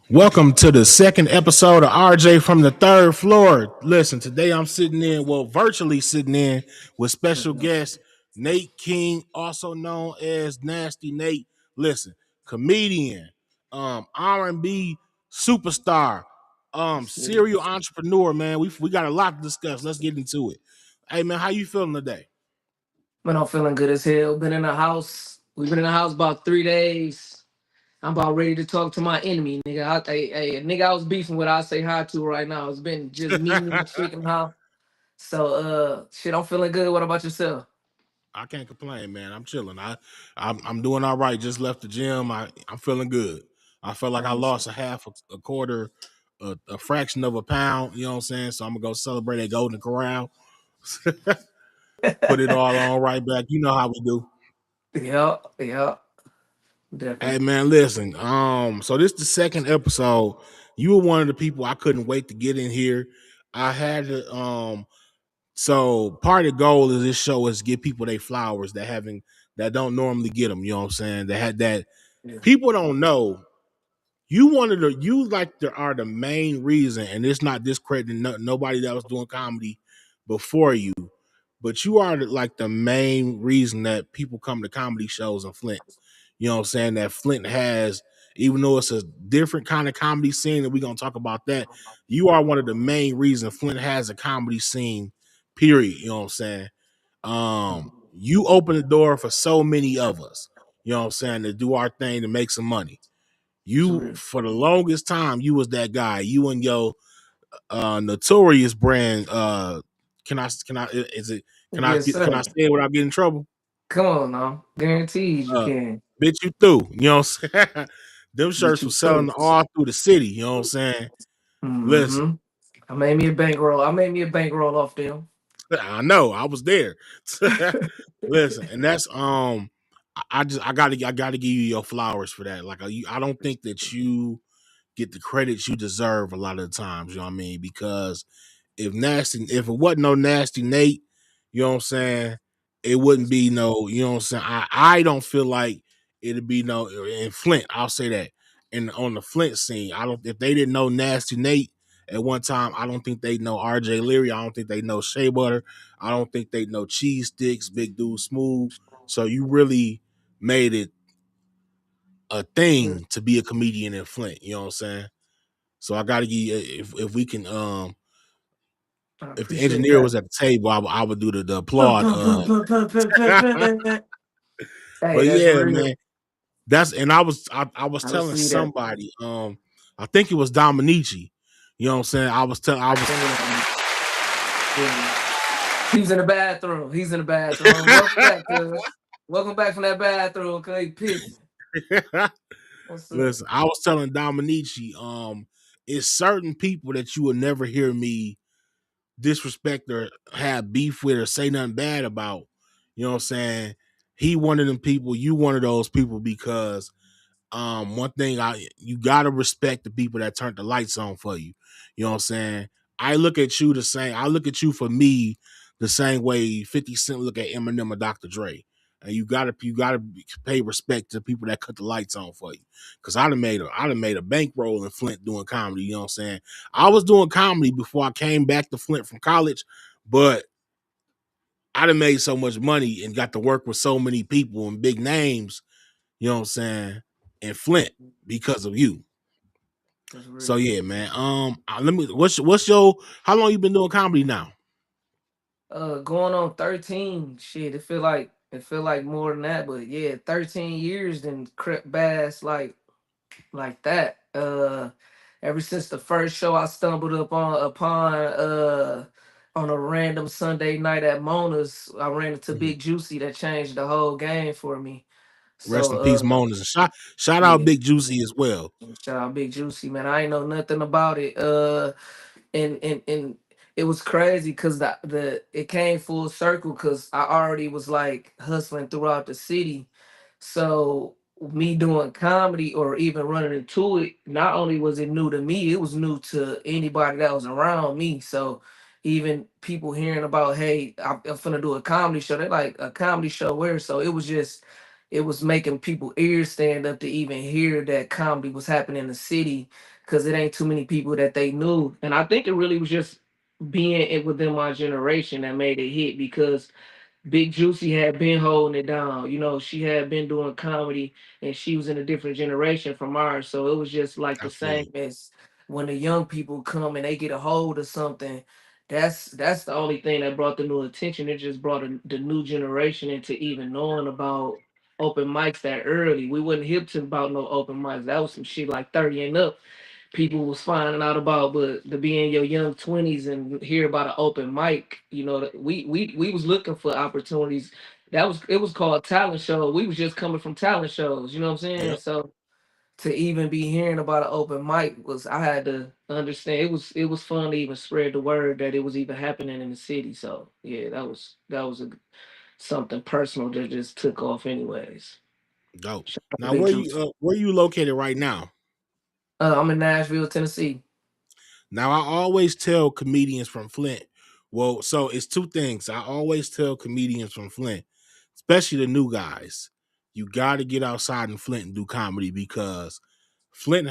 Welcome to the second episode of RJ from the third floor. Listen, today I'm sitting in, virtually sitting in with special guest Nate King, also known as Nasty Nate. Listen, comedian, R&B superstar, serial entrepreneur. Man, we got a lot to discuss. Let's get into it. Hey man, how you feeling today? Man, I'm feeling good as hell. Been in the house. We've been in the house about 3 days. I'm about ready to talk to my enemy, nigga. A nigga I was beefing with, I say hi to right now. It's been just me and the chicken house. So shit, I'm feeling good. What about yourself? I can't complain, man. I'm chilling. I'm doing all right. Just left the gym. I'm feeling good. I felt like I Nice. lost a quarter, a fraction of a pound. You know what I'm saying? So I'm gonna go celebrate at Golden Corral. Put it all on right back. You know how we do. Yeah, Hey definitely. man, listen. So this is the second episode. You were one of the people I couldn't wait to get in here. I had to So part of the goal of this show is to get people their flowers that don't normally get them. You know what I'm saying? That had that Yeah, people don't know. Are the main reason, and it's not discrediting nobody that was doing comedy before you, but you are like the main reason that people come to comedy shows in Flint. You know what I'm saying? That Flint has, even though it's a different kind of comedy scene, and we're gonna talk about that. You are one of the main reasons Flint has a comedy scene. Period. You know what I'm saying? You open the door for so many of us. You know what I'm saying, to do our thing to make some money. it's You real. for the longest time, you was that guy. You and your notorious brand. Can I is it Yes, can I sir. say it without getting in trouble? Come on now. Guaranteed you Uh, can. bitch, you through. You know what I'm saying? Them Get shirts you were selling through. all through the city. You know what I'm saying? Listen, Mm-hmm. I made me a bankroll. I made me a bankroll off them. I know I was there. Listen, and that's I gotta give you your flowers for that. I don't think that you get the credit you deserve a lot of the times. You know what I mean? Because if it wasn't no nasty Nate, you know what I'm saying, it wouldn't be no, you know what I'm saying. I don't feel like it'd be no in Flint. I'll say that. And on the Flint scene, I don't if they didn't know Nasty Nate at one time, I don't think they know RJ Leary. I don't think they know Shea Butter. I don't think they know Cheese Sticks, Big Dude Smooth. So you really made it a thing to be a comedian in Flint. You know what I'm saying? So I gotta give you if we can I if the appreciate engineer that. was at the table, I would do the applaud. Hey, But that's yeah, real. man, I was I telling see that. somebody, I think it was Dominici. You know what I'm saying? I was Yeah. He was in the bathroom. He's in the bathroom. Welcome back, cuz. Welcome back from that bathroom, cuz he pissing. What's up? listen. I was telling Dominici, it's certain people that you will never hear me disrespect or have beef with or say nothing bad about. You know what I'm saying? He one of them people. You one of those people because one thing you gotta respect the people that turned the lights on for you. You know what I'm saying? I look at you the same. I look at you for me the same way 50 Cent look at Eminem or Dr. Dre. And you gotta pay respect to people that cut the lights on for you. Cause I'd have made a bankroll in Flint doing comedy. You know what I'm saying? I was doing comedy before I came back to Flint from college, but I'd have made so much money and got to work with so many people and big names, you know what I'm saying, in Flint because of you. That's So real. yeah, man. Let me. What's your? How long you been doing comedy now? Going on 13. Shit, it feel like more than that, but yeah, 13 years then crept bass like that. Ever since the first show I stumbled upon on a random Sunday night at Mona's, I ran into Mhm. Big Juicy that changed the whole game for me. Rest So in peace, Monas. And shout out yeah, Big Juicy as well. shout out Big Juicy, man. I ain't know nothing about it. And it was crazy because the it came full circle because I already was like hustling throughout the city. So me doing comedy or even running into it, not only was it new to me, it was new to anybody that was around me. So even people hearing about, hey, I'm finna do a comedy show, they're like, a comedy show where? So it was making people ears stand up to even hear that comedy was happening in the city, because it ain't too many people that they knew. And I think it really was just being it within my generation that made it hit, because Big Juicy had been holding it down. You know, she had been doing comedy, and she was in a different generation from ours. So it was just like the same Absolutely. as when the young people come and they get a hold of something. That's the only thing that brought the new attention. It just brought the new generation into even knowing about open mics that early. We wasn't hip to about no open mics. That was some shit like 30 and up people was finding out about. But to be in your young 20s and hear about an open mic, you know, we was looking for opportunities. That was, it was called talent show. We was just coming from talent shows, you know what I'm saying? Yep. So to even be hearing about an open mic was, I had to understand, it was fun to even spread the word that it was even happening in the city. So yeah, that was something personal that just took off anyways. Dope. Shout out to Now, Big Juice. where you located right now? I'm in Nashville, Tennessee. Now, I always tell comedians from Flint. Well, so it's two things. I always tell comedians from Flint, especially the new guys, you got to get outside in Flint and do comedy because Flint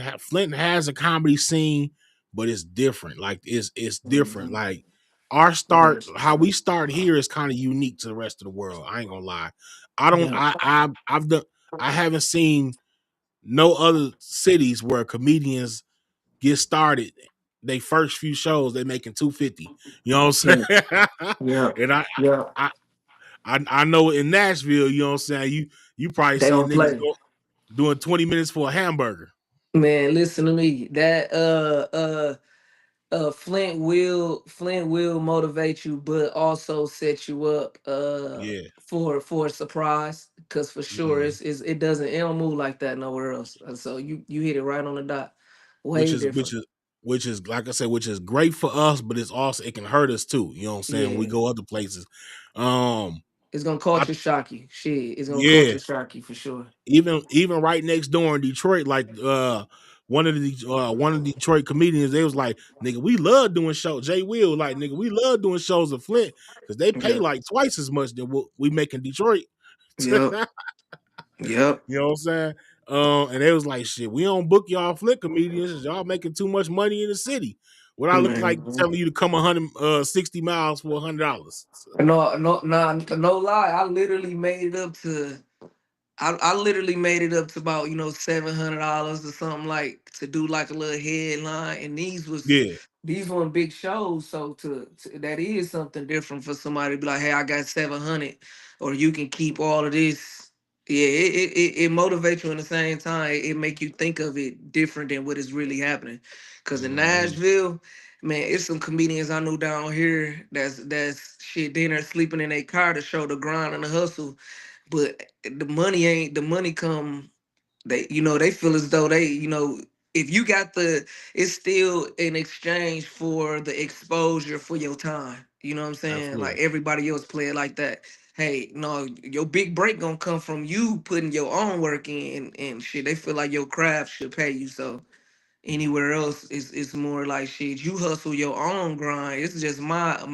has a comedy scene, but it's different. Like it's different. Mhm. Like our start, how we start here is kind of unique to the rest of the world. I ain't gonna lie. I don't. Yeah. I've done. I haven't seen no other cities where comedians get started. They first few shows they making 250. You know what I'm Yeah. saying? Yeah. and Yeah. I I know in Nashville, you know what I'm saying. You probably They seeing don't niggas play. doing 20 minutes for a hamburger. Man, listen to me. That Flint will motivate you, but also set you up Yeah. for a surprise. Cause for sure Mhm. it don't move like that nowhere else. So you hit it right on the dot. which Way is which different. is which is like I said, which is great for us, but it's also it can hurt us too. You know what I'm saying? When we Yeah. go other places. Um, It's gonna I culture shock you. Shit, it's gonna yeah, culture shock you for sure. even right next door in Detroit, like one of the Detroit comedians, they was like, nigga, we love doing shows. Jay Will, like, nigga, we love doing shows in Flint because they pay Yeah. like twice as much than what we make in Detroit. Yep. Yep. You know what I'm saying? And they was like, shit, we don't book y'all Flint comedians. Y'all making too much money in the city. What I look like Man. telling you to come 160 miles for $100. No, no, no, no lie. I literally made it up to about, $700 or something, like to do like a little headline, and Yeah, these weren't big shows, so that is something different for somebody to be like, hey, I got 700, or you can keep all of this. Yeah, it motivates you. In the same time, it make you think of it different than what is really happening. Cause in hmm Nashville, man, it's some comedians I know down here that's shit dinner sleeping in a car to show the grind and the hustle, but the money come, they feel as though if you got it's still in exchange for the exposure for your time, you know what I'm saying? Like absolutely. everybody else play it like that. Hey, no, your big break gonna come from you putting your own work in, and shit, they feel like your craft should pay you. So anywhere else is more like, shit, you hustle your own grind. It's just my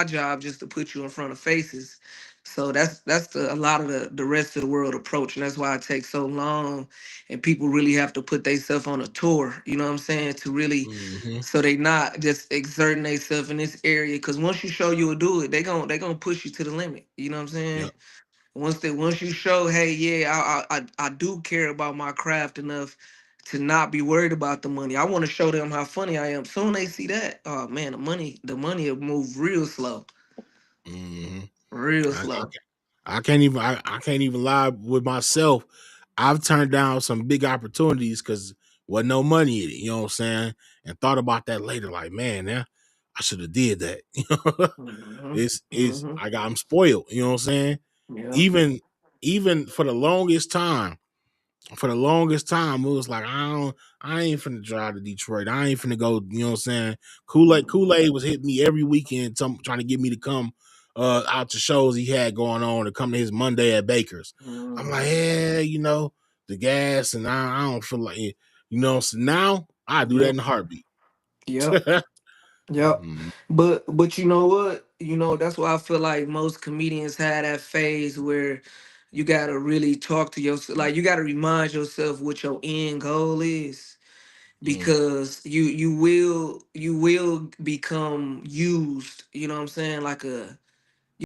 job just to put you in front of faces. So that's a lot of the rest of the world approach, and that's why it takes so long, and people really have to put themselves on a tour, you know what I'm saying, to really, Hmm. so they not just exerting themselves in this area, because once you show you'll do it, they gonna push you to the limit, you know what I'm saying. Yep. Once you show, hey, yeah, I do care about my craft enough to not be worried about the money. I want to show them how funny I am. Soon they see that, oh man, the money will move real slow, Hmm. real I, slow. I can't even lie with myself. I've turned down some big opportunities because wasn't no money in it. You know what I'm saying? And thought about that later, like, man, yeah, I should have did that. You know, Hmm. Hmm. I'm spoiled. You know what I'm saying? Yeah. Even even for the longest time, it was like I ain't finna drive to Detroit. I ain't finna go, you know what I'm saying? Kool-Aid was hitting me every weekend, trying to get me to come out to shows he had going on, to come to his Monday at Baker's. I'm like, Hmm. yeah, the gas, and I don't feel like it. So now I do that Yep. in a heartbeat. Yep. Yep. Mhm. But you know what? That's why I feel like most comedians had that phase where you gotta really talk to yourself. Like you gotta remind yourself what your end goal is, Mm, because you will become used. You know what I'm saying? Like a